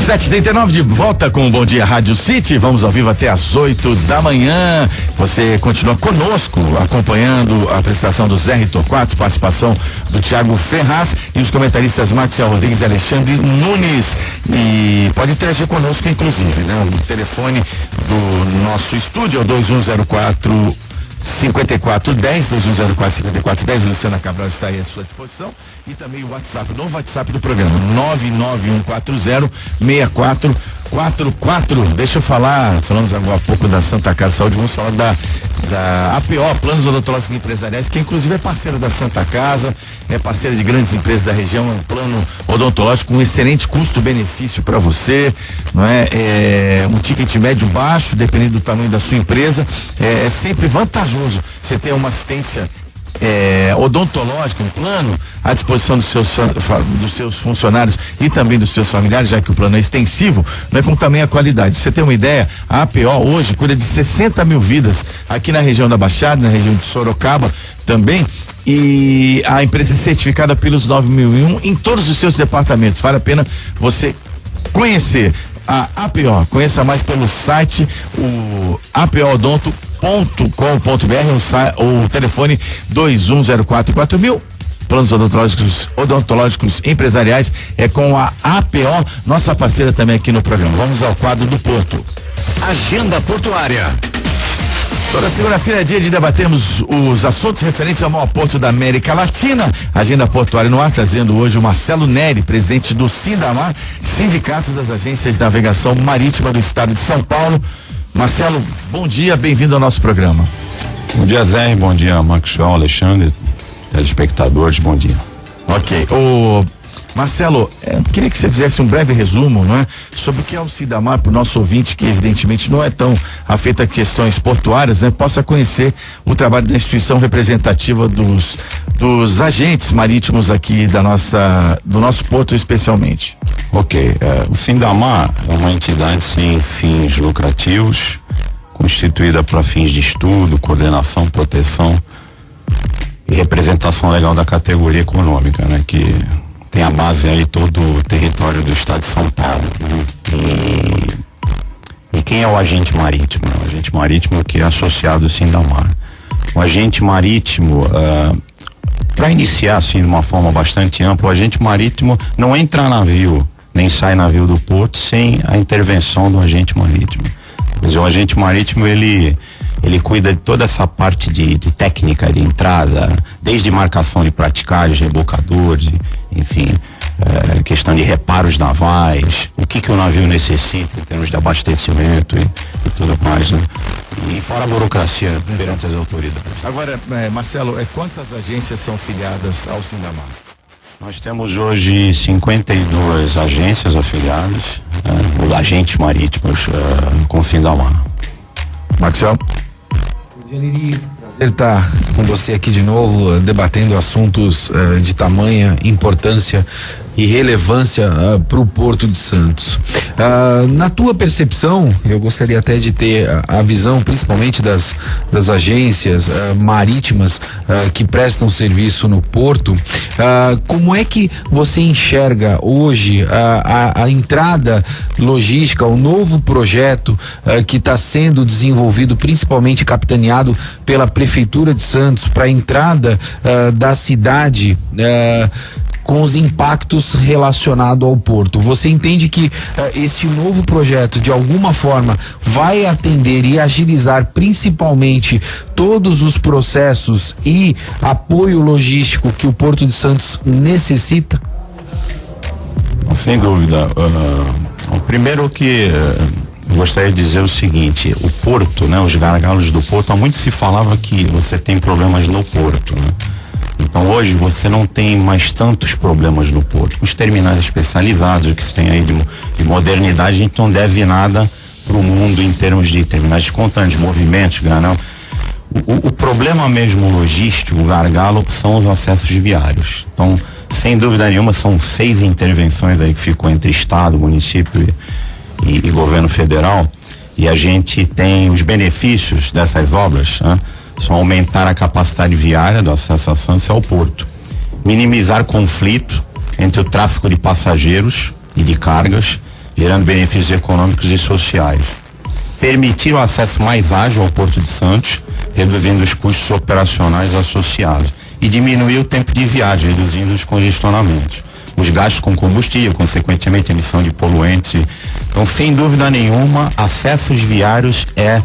7h39 de volta com o Bom Dia Rádio City. Vamos ao vivo até às 8 da manhã. Você continua conosco, acompanhando a apresentação do Zé Torquato, participação do Thiago Ferraz e os comentaristas Marcos Rodrigues e Alexandre Nunes. E pode interagir conosco, inclusive, né? O telefone do nosso estúdio é o 2104-5410, 2104-5410. Luciana Cabral está aí à sua disposição. E também o WhatsApp, o novo WhatsApp do programa, 99140-6444. Deixa eu falamos agora há pouco da Santa Casa Saúde, vamos falar da APO, Planos Odontológicos Empresariais, que inclusive é parceira da Santa Casa, é parceira de grandes empresas da região, é um plano odontológico com excelente custo-benefício para você, não é? É um ticket médio baixo, dependendo do tamanho da sua empresa, é sempre vantajoso você ter uma assistência odontológica, um plano à disposição dos seus funcionários e também dos seus familiares, já que o plano é extensivo, né, com também a qualidade. Você tem uma ideia, a APO hoje cuida de 60 mil vidas aqui na região da Baixada, na região de Sorocaba também, e a empresa é certificada pelos 9001 em todos os seus departamentos. Vale a pena você conhecer a APO. Conheça mais pelo site, o apoodonto.com.br, o telefone 21044000. Planos odontológicos empresariais é com a APO, nossa parceira também aqui no programa. Vamos ao quadro do Porto. Agenda Portuária. Toda segunda-feira é dia de debatermos os assuntos referentes ao maior porto da América Latina. Agenda Portuária no ar, trazendo hoje o Marcelo Neri, presidente do Sindamar, Sindicato das Agências de Navegação Marítima do Estado de São Paulo. Marcelo, bom dia, bem-vindo ao nosso programa. Bom dia, Zé, bom dia, Marcos, Alexandre, telespectadores, bom dia. Ok, Marcelo, queria que você fizesse um breve resumo, né, sobre o que é o Sindamar, para o nosso ouvinte, que evidentemente não é tão afeito a questões portuárias, né, possa conhecer o trabalho da instituição representativa dos agentes marítimos aqui do nosso porto especialmente. Ok, o Sindamar é uma entidade sem fins lucrativos, constituída para fins de estudo, coordenação, proteção e representação legal da categoria econômica, né, que tem a base aí todo o território do estado de São Paulo, né? E quem é o agente marítimo? O agente marítimo que é associado ao Sindamar. O agente marítimo, para iniciar assim de uma forma bastante ampla, o agente marítimo não entra navio, nem sai navio do porto sem a intervenção do agente marítimo. Quer dizer, o agente marítimo ele cuida de toda essa parte de técnica de entrada, desde marcação de praticários, rebocadores, enfim, questão de reparos navais, o que o navio necessita em termos de abastecimento e tudo mais, né? E fora a burocracia perante as autoridades. Agora, Marcelo, quantas agências são filiadas ao Sindamar? Nós temos hoje 52 agências afiliadas, agentes marítimos com o Sindamar. Marcelo? Prazer estar com você aqui de novo, debatendo assuntos de tamanha importância e relevância para o Porto de Santos. Na tua percepção, eu gostaria até de ter a visão, principalmente das agências marítimas que prestam serviço no Porto, como é que você enxerga hoje a entrada logística, o novo projeto que está sendo desenvolvido, principalmente capitaneado pela Prefeitura de Santos, para a entrada da cidade com os impactos relacionados ao porto? Você entende que este novo projeto, de alguma forma, vai atender e agilizar principalmente todos os processos e apoio logístico que o Porto de Santos necessita? Sem dúvida. O primeiro que eu gostaria de dizer o seguinte: o porto, né, os gargalos do porto, há muito se falava que você tem problemas no porto, né? Então hoje você não tem mais tantos problemas no porto. Os terminais especializados, o que se tem aí de modernidade, a gente não deve nada para o mundo em termos de terminais de contante, movimentos, granel. O problema mesmo logístico, o gargalo, são os acessos viários. Então, sem dúvida nenhuma, são 6 intervenções aí que ficou entre Estado, município e governo federal, e a gente tem os benefícios dessas obras, né? São aumentar a capacidade viária do acesso a Santos ao porto, minimizar conflito entre o tráfego de passageiros e de cargas, gerando benefícios econômicos e sociais, permitir o acesso mais ágil ao Porto de Santos, reduzindo os custos operacionais associados, e diminuir o tempo de viagem, reduzindo os congestionamentos, os gastos com combustível, consequentemente a emissão de poluentes. Então, sem dúvida nenhuma, acessos viários é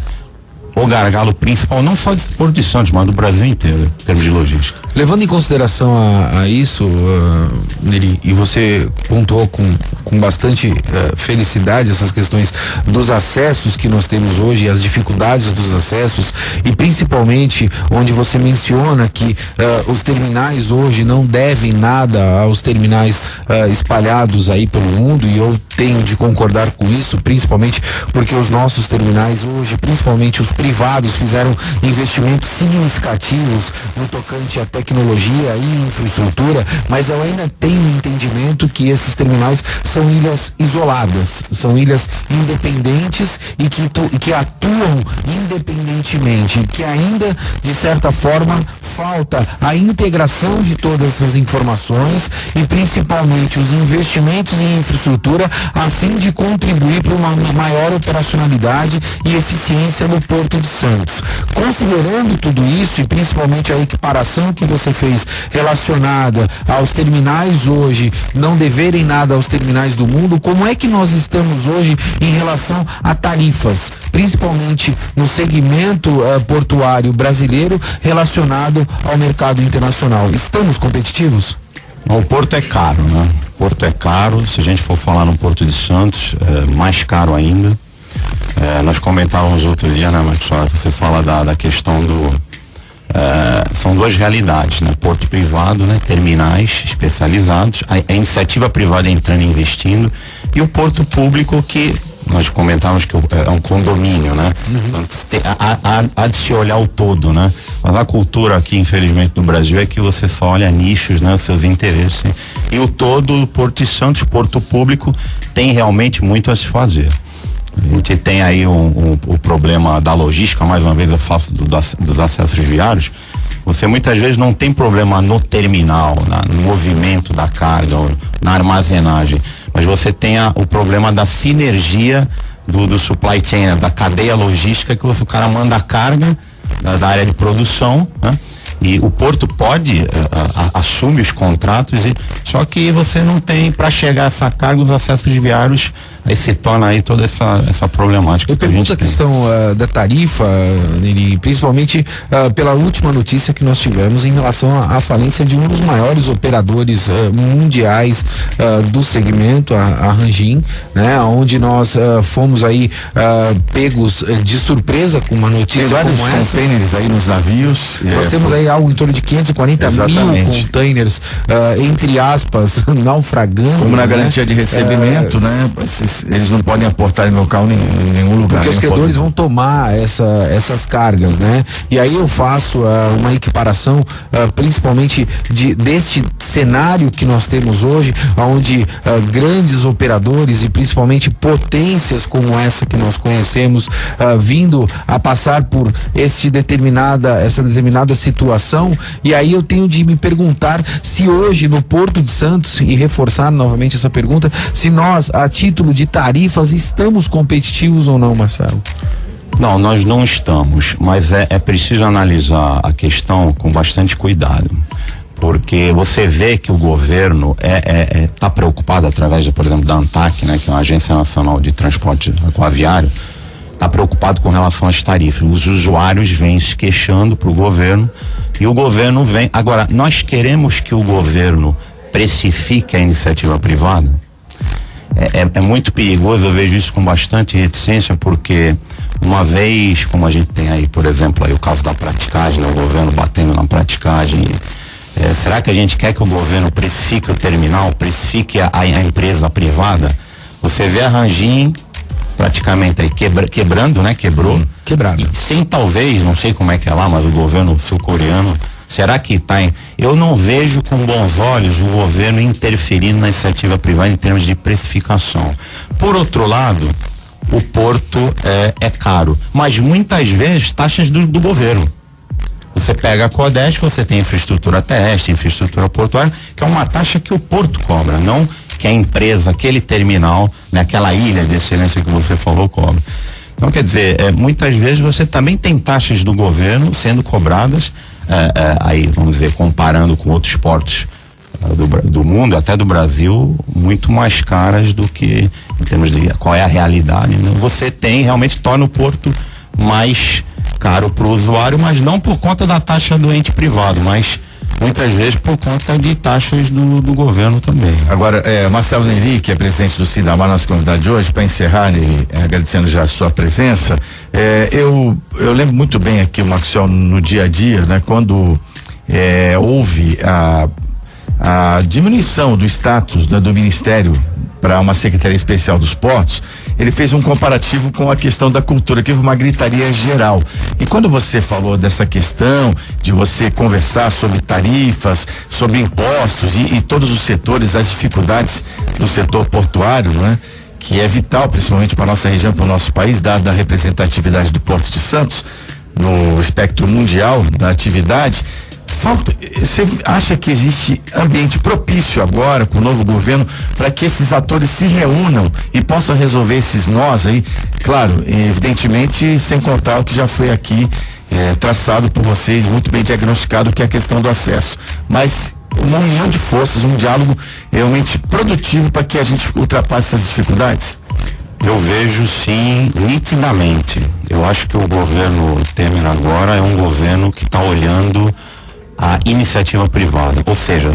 o gargalo principal, não só do Porto de Santos, mas do Brasil inteiro, em termos de logística. Levando em consideração a isso, Neri, e você pontuou com bastante felicidade essas questões dos acessos que nós temos hoje, as dificuldades dos acessos, e principalmente onde você menciona que os terminais hoje não devem nada aos terminais espalhados aí pelo mundo, e eu tenho de concordar com isso, principalmente porque os nossos terminais hoje, principalmente os privados, fizeram investimentos significativos no tocante à tecnologia e infraestrutura, mas eu ainda tenho entendimento que esses terminais são ilhas isoladas, são ilhas independentes e que atuam independentemente, que ainda, de certa forma, falta a integração de todas essas informações e principalmente os investimentos em infraestrutura a fim de contribuir para uma maior operacionalidade e eficiência no Porto de Santos. Considerando tudo isso e principalmente a equiparação que você fez relacionada aos terminais hoje não deverem nada aos terminais do mundo, como é que nós estamos hoje em relação a tarifas, principalmente no segmento portuário brasileiro relacionado ao mercado internacional? Estamos competitivos? O porto é caro, né? O porto é caro. Se a gente for falar no Porto de Santos, mais caro ainda. Nós comentávamos outro dia, né, Maxwell? Você fala da questão são duas realidades, né? Porto privado, né? Terminais especializados, a iniciativa privada entrando e investindo, e o porto público, que nós comentávamos que é um condomínio, né? Uhum. Há de se olhar o todo, né? Mas a cultura aqui, infelizmente, no Brasil é que você só olha nichos, né? Os seus interesses. E o todo, Porto de Santos, porto público, tem realmente muito a se fazer. A gente tem aí o problema da logística, mais uma vez eu faço dos acessos viários. Você muitas vezes não tem problema no terminal, no movimento da carga, na armazenagem, mas você tem o problema da sinergia do supply chain, da cadeia logística, que o cara manda a carga da área de produção, né? E o porto pode assume os contratos, só que você não tem, para chegar a essa carga, os acessos viários, aí se torna aí toda essa problemática. Eu pergunto a questão da tarifa, Neri, principalmente pela última notícia que nós tivemos em relação à falência de um dos maiores operadores mundiais do segmento, a Rangin, né? Onde nós fomos aí pegos de surpresa com uma notícia como essa. Containers aí nos navios. Nós temos aí algo em torno de 540 mil containers, entre aspas, naufragando. Como na garantia de recebimento, né? Eles não podem aportar em local em nenhum lugar. Porque os credores vão tomar essas cargas, né? E aí eu faço uma equiparação, principalmente deste cenário que nós temos hoje, onde grandes operadores e principalmente potências como essa que nós conhecemos, vindo a passar por essa determinada situação. E aí eu tenho de me perguntar se hoje no Porto de Santos, e reforçar novamente essa pergunta, se nós, a título de tarifas, estamos competitivos ou não, Marcelo? Não, nós não estamos, mas é preciso analisar a questão com bastante cuidado, porque você vê que o governo está preocupado através, por exemplo, da ANTAC, né, que é uma Agência Nacional de Transporte Aquaviário, está preocupado com relação às tarifas. Os usuários vêm se queixando para o governo e o governo vem. Agora, nós queremos que o governo precifique a iniciativa privada? É muito perigoso, eu vejo isso com bastante reticência, porque uma vez, como a gente tem aí, por exemplo, aí o caso da praticagem, né, o governo batendo na praticagem, será que a gente quer que o governo precifique o terminal, precifique a empresa privada? Você vê a Rangin praticamente aí quebrando, né? Quebrado. Sem talvez, não sei como é que é lá, mas o governo sul-coreano, será que eu não vejo com bons olhos o governo interferindo na iniciativa privada em termos de precificação. Por outro lado, o porto é caro, mas muitas vezes taxas do governo. Você pega a Codeste, você tem infraestrutura terrestre, infraestrutura portuária, que é uma taxa que o porto cobra, não que a empresa, aquele terminal, naquela ilha de excelência que você falou, cobra. Então, quer dizer, muitas vezes você também tem taxas do governo sendo cobradas, aí, vamos dizer, comparando com outros portos do mundo, até do Brasil, muito mais caras do que, em termos de qual é a realidade, né? Você realmente torna o porto mais caro para o usuário, mas não por conta da taxa do ente privado, mas muitas vezes por conta de taxas do governo também. Agora, Marcelo Henrique, é presidente do Cidamar, nosso convidado de hoje, para encerrar, agradecendo já a sua presença, eu lembro muito bem aqui, Maxwell, no dia a dia, né, quando houve a diminuição do status do Ministério para uma Secretaria Especial dos Portos, ele fez um comparativo com a questão da cultura, que houve uma gritaria geral. E quando você falou dessa questão de você conversar sobre tarifas, sobre impostos e todos os setores, as dificuldades do setor portuário, né? Que é vital, principalmente para a nossa região, para o nosso país, dada a representatividade do Porto de Santos no espectro mundial da atividade. Você acha que existe ambiente propício agora com o novo governo para que esses atores se reúnam e possam resolver esses nós aí? Claro, evidentemente, sem contar o que já foi aqui traçado por vocês, muito bem diagnosticado, que é a questão do acesso. Mas uma união de forças, um diálogo realmente produtivo para que a gente ultrapasse essas dificuldades? Eu vejo sim, nitidamente. Eu acho que o governo Temer agora é um governo que está olhando a iniciativa privada, ou seja,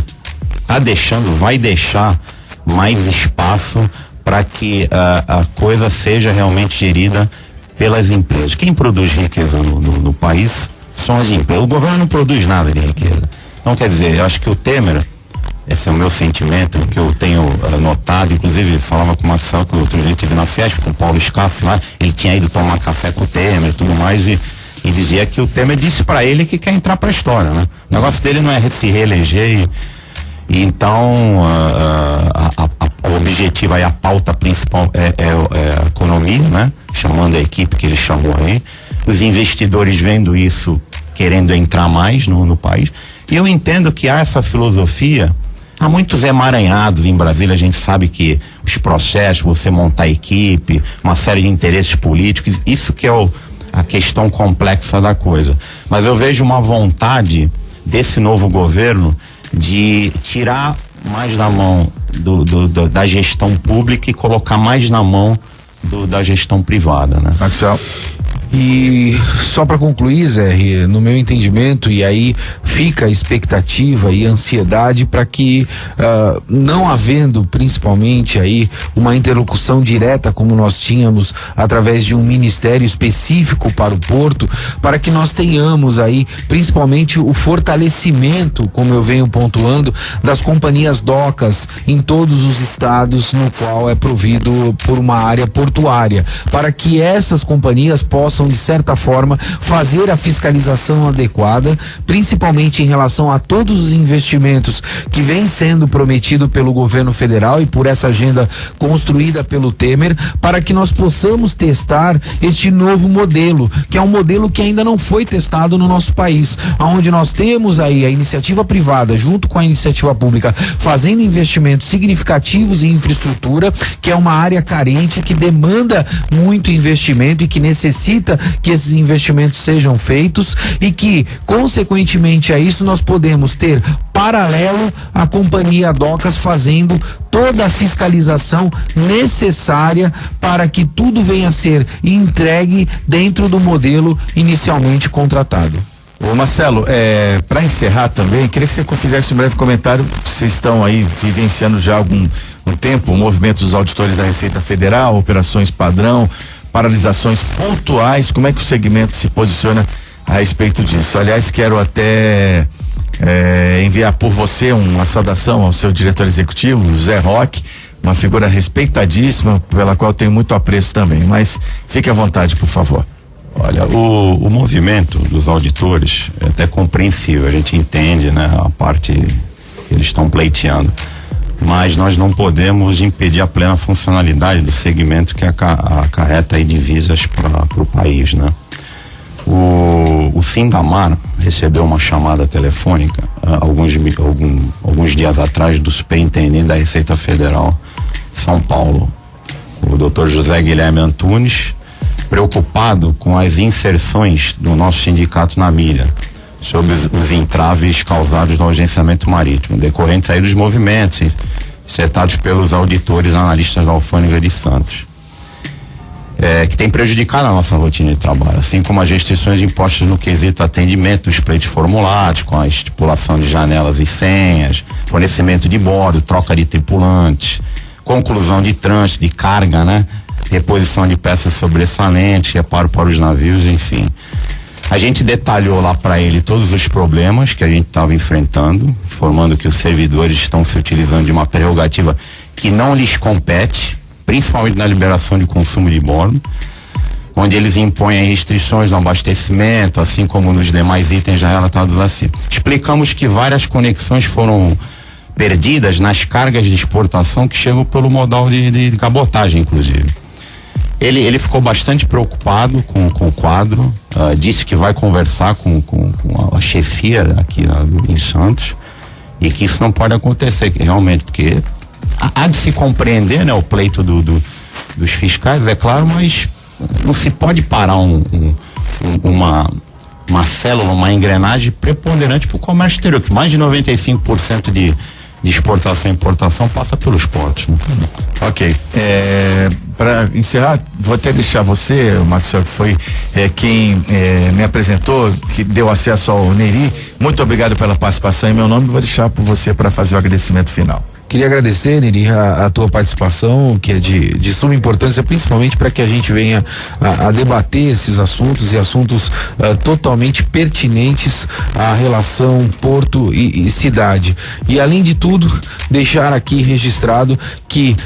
vai deixar mais espaço para que a coisa seja realmente gerida pelas empresas. Quem produz riqueza no país são as empresas. O governo não produz nada de riqueza. Então, quer dizer, eu acho que o Temer, esse é o meu sentimento, que eu tenho notado, inclusive falava com o Marcelo, que outro dia estive na Fiesp com o Paulo Scaff lá, ele tinha ido tomar café com o Temer e tudo mais, e dizia que o Temer disse para ele que quer entrar para a história, né? O negócio dele não é se reeleger e então o objetivo aí, a pauta principal é a economia, né? Chamando a equipe que ele chamou aí, os investidores vendo isso, querendo entrar mais no país, e eu entendo que há essa filosofia, há muitos emaranhados em Brasília, a gente sabe que os processos, você montar a equipe, uma série de interesses políticos, isso que é a questão complexa da coisa. Mas eu vejo uma vontade desse novo governo de tirar mais da mão da gestão pública e colocar mais na mão da gestão privada, né? Marcelo. E só para concluir, Zé, no meu entendimento, e aí fica a expectativa e ansiedade para que, não havendo principalmente aí uma interlocução direta como nós tínhamos através de um ministério específico para o porto, para que nós tenhamos aí principalmente o fortalecimento, como eu venho pontuando, das companhias docas em todos os estados no qual é provido por uma área portuária, para que essas companhias possam de certa forma fazer a fiscalização adequada, principalmente em relação a todos os investimentos que vem sendo prometido pelo governo federal e por essa agenda construída pelo Temer, para que nós possamos testar este novo modelo, que é um modelo que ainda não foi testado no nosso país, onde nós temos aí a iniciativa privada junto com a iniciativa pública fazendo investimentos significativos em infraestrutura, que é uma área carente, que demanda muito investimento e que necessita que esses investimentos sejam feitos, e que consequentemente a isso nós podemos ter paralelo a companhia Docas fazendo toda a fiscalização necessária para que tudo venha a ser entregue dentro do modelo inicialmente contratado. Ô Marcelo, para encerrar também, queria que você fizesse um breve comentário. Vocês estão aí vivenciando já há algum tempo o movimento dos auditores da Receita Federal, operações padrão, paralisações pontuais. Como é que o segmento se posiciona a respeito disso? Aliás, quero até enviar por você uma saudação ao seu diretor executivo, Zé Roque, uma figura respeitadíssima, pela qual tenho muito apreço também, mas fique à vontade, por favor. Olha, o movimento dos auditores é até compreensível, a gente entende, né, a parte que eles estão pleiteando, mas nós não podemos impedir a plena funcionalidade do segmento que acarreta aí divisas para o país, né? O Sindamar recebeu uma chamada telefônica alguns dias atrás do superintendente da Receita Federal de São Paulo, o Dr. José Guilherme Antunes, preocupado com as inserções do nosso sindicato na milha, sobre os entraves causados no agenciamento marítimo, decorrentes aí dos movimentos setados pelos auditores analistas da Alfândega de Santos, que tem prejudicado a nossa rotina de trabalho, assim como as restrições impostas no quesito atendimento dos pleitos formulados, com a estipulação de janelas e senhas, fornecimento de bordo, troca de tripulantes, conclusão de trânsito, de carga, né? Reposição de peças sobressalentes, reparo para os navios, enfim. A gente detalhou lá para ele todos os problemas que a gente estava enfrentando, informando que os servidores estão se utilizando de uma prerrogativa que não lhes compete, principalmente na liberação de consumo de bordo, onde eles impõem restrições no abastecimento, assim como nos demais itens já relatados acima. Explicamos que várias conexões foram perdidas nas cargas de exportação que chegam pelo modal de cabotagem, inclusive. Ele ficou bastante preocupado com o quadro, disse que vai conversar com a chefia aqui em Santos, e que isso não pode acontecer, realmente, porque há de se compreender, né, o pleito dos fiscais, é claro, mas não se pode parar uma célula, uma engrenagem preponderante para o comércio exterior, que mais de 95% de exportação e importação passa pelos portos, né? Ok. Para encerrar, vou até deixar você, Maxwell, que foi quem me apresentou, que deu acesso ao Neri. Muito obrigado pela participação em meu nome. Vou deixar por você para fazer o agradecimento final. Queria agradecer, Neri, a tua participação, que é de suma importância, principalmente para que a gente venha a debater esses assuntos e assuntos totalmente pertinentes à relação porto e cidade. E além de tudo, deixar aqui registrado que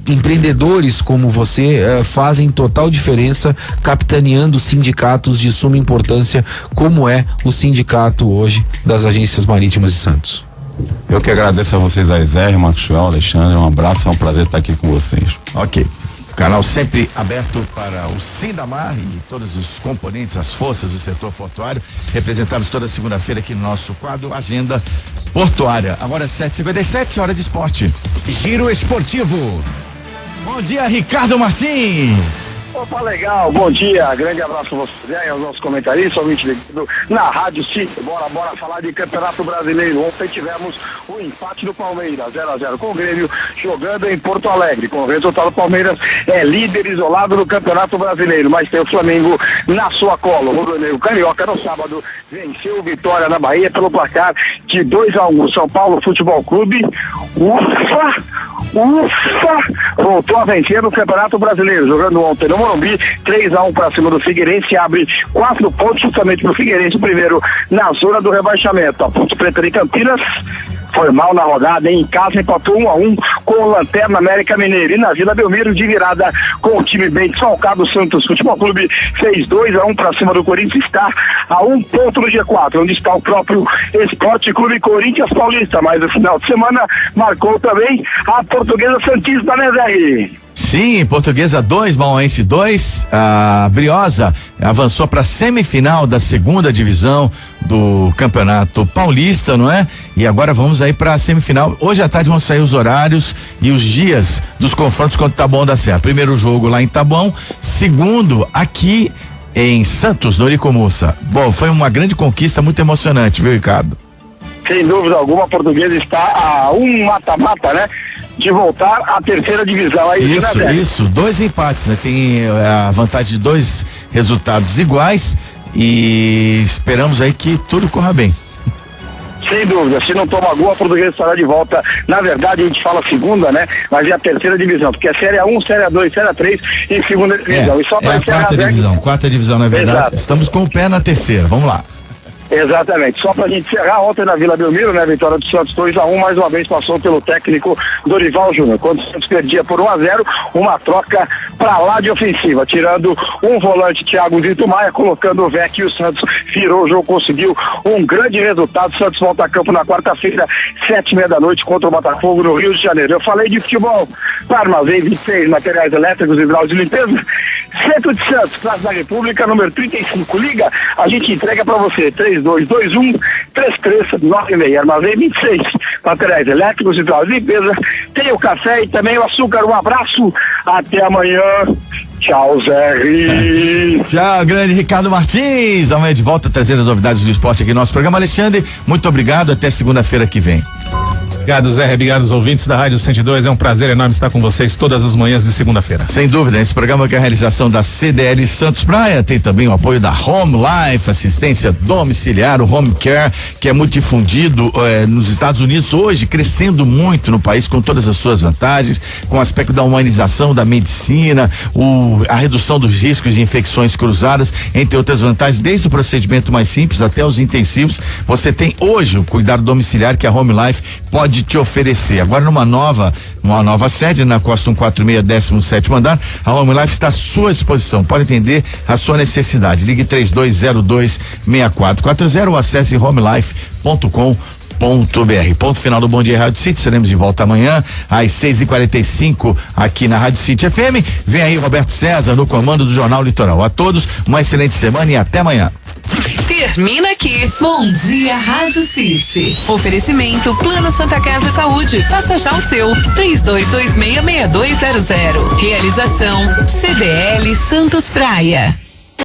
empreendedores como você fazem total diferença capitaneando sindicatos de suma importância, como é o sindicato hoje das agências marítimas de Santos. Eu que agradeço a vocês aí, Zé, Maxwell, Alexandre, um abraço, é um prazer estar aqui com vocês. Ok. Canal sempre aberto para o Sindamar e todos os componentes, as forças do setor portuário, representados toda segunda-feira aqui no nosso quadro Agenda Portuária. Agora 7h57, hora de esporte. Giro Esportivo. Bom dia, Ricardo Martins. Opa, legal, bom dia, grande abraço a vocês aí, aos nossos comentaristas, ouvinte ligado na Rádio City. Bora falar de Campeonato Brasileiro. Ontem tivemos o empate do Palmeiras, 0-0 com o Grêmio, jogando em Porto Alegre. Com o resultado, o Palmeiras é líder isolado do Campeonato Brasileiro, mas tem o Flamengo na sua cola. O rubro-negro carioca no sábado venceu o Vitória na Bahia pelo placar de 2-1. São Paulo Futebol Clube, ufa, voltou a vencer no Campeonato Brasileiro, jogando ontem no Morumbi, 3-1 para cima do Figueirense, abre 4 pontos justamente para o Figueirense, o primeiro na zona do rebaixamento. A Ponte Preta de Campinas foi mal na rodada, em casa empatou 1-1 com o Lanterna América Mineiro, e na Vila Belmiro, de virada com o time bem desfalcado, o Santos Futebol Clube fez 2-1 para cima do Corinthians, está a 1 ponto no G4, onde está o próprio Esporte Clube Corinthians Paulista, mas no final de semana marcou também a Portuguesa Santista, né, Zé? Sim, Portuguesa 2, Mauense 2, a Briosa avançou para a semifinal da segunda divisão do Campeonato Paulista, não é? E agora vamos aí para a semifinal. Hoje à tarde vão sair os horários e os dias dos confrontos contra o Taboão da Serra. Primeiro jogo lá em Taboão, segundo aqui em Santos, no Oricomussa. Bom, foi uma grande conquista, muito emocionante, viu, Ricardo? Sem dúvida alguma, a Portuguesa está a um mata-mata, né? De voltar à terceira divisão. Aí, isso, 2 empates, né? Tem a vantagem de 2 resultados iguais e esperamos aí que tudo corra bem. Sem dúvida, se não toma gol, a Portuguesa estará de volta. Na verdade, a gente fala segunda, né? Mas é a terceira divisão, porque é Série A1, Série A2, Série A3 e segunda divisão. E só é a quarta divisão, na verdade. Exato. Estamos com o pé na terceira, vamos lá. Exatamente, só pra gente encerrar, ontem na Vila Belmiro, né, vitória do Santos 2-1, mais uma vez passou pelo técnico Dorival Júnior, quando o Santos perdia por 1-0, uma troca pra lá de ofensiva, tirando um volante, Thiago Zito Maia, colocando o Vec, e o Santos virou o jogo, conseguiu um grande resultado. O Santos volta a campo na quarta-feira, 7h30 da noite, contra o Botafogo, no Rio de Janeiro. Eu falei de futebol, para Armazém 26, materiais elétricos, hidráulicos de limpeza, Centro de Santos, Praça da República, número 35, liga, a gente entrega pra você, 3221-3396, Armazém 26, materiais elétricos, hidráulicos de limpeza, tem o café e também o açúcar. Um abraço, até amanhã. Tchau, Zé. Tchau, grande Ricardo Martins. Amanhã de volta trazendo as novidades do esporte aqui no nosso programa. Alexandre, muito obrigado. Até segunda-feira que vem. Obrigado, Zé. Obrigado aos ouvintes da Rádio 102. É um prazer enorme estar com vocês todas as manhãs de segunda-feira. Sem dúvida, esse programa que é a realização da CDL Santos Praia, tem também o apoio da Home Life, assistência domiciliar, o Home Care, que é muito difundido nos Estados Unidos hoje, crescendo muito no país com todas as suas vantagens, com o aspecto da humanização da medicina, a redução dos riscos de infecções cruzadas, entre outras vantagens, desde o procedimento mais simples até os intensivos. Você tem hoje o cuidado domiciliar que a Home Life pode te oferecer. Agora numa nova sede na Costa 146, 17º andar, a Home Life está à sua disposição, pode atender a sua necessidade. Ligue 3202-6440 ou acesse homelife.com.br. Ponto final do Bom Dia Rádio City. Seremos de volta amanhã às 6h45 aqui na Rádio City FM. Vem aí Roberto César no comando do Jornal Litoral. A todos uma excelente semana e até amanhã. Termina aqui. Bom Dia Rádio City. Oferecimento Plano Santa Casa Saúde. Faça já o seu. 3226-6200. Realização CDL Santos Praia.